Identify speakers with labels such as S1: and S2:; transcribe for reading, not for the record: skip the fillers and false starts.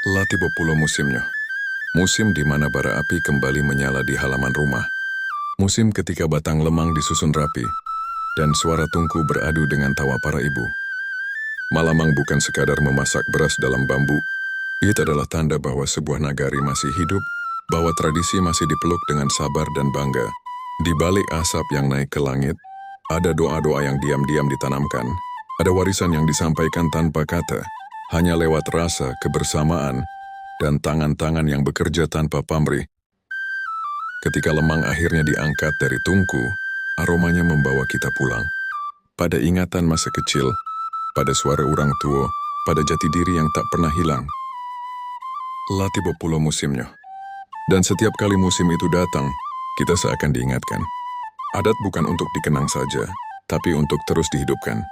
S1: Latibo Pulo musimnya. Musim di mana bara api kembali menyala di halaman rumah. Musim ketika batang lemang disusun rapi, dan suara tungku beradu dengan tawa para ibu. Malamang bukan sekadar memasak beras dalam bambu, itu adalah tanda bahwa sebuah nagari masih hidup, bahwa tradisi masih dipeluk dengan sabar dan bangga. Di balik asap yang naik ke langit, ada doa-doa yang diam-diam ditanamkan, ada warisan yang disampaikan tanpa kata, hanya lewat rasa, kebersamaan, dan tangan-tangan yang bekerja tanpa pamrih. Ketika lemang akhirnya diangkat dari tungku, aromanya membawa kita pulang. Pada ingatan masa kecil, pada suara orang tua, pada jati diri yang tak pernah hilang. Latibo Pulo musimnya. Dan setiap kali musim itu datang, kita seakan diingatkan. Adat bukan untuk dikenang saja, tapi untuk terus dihidupkan.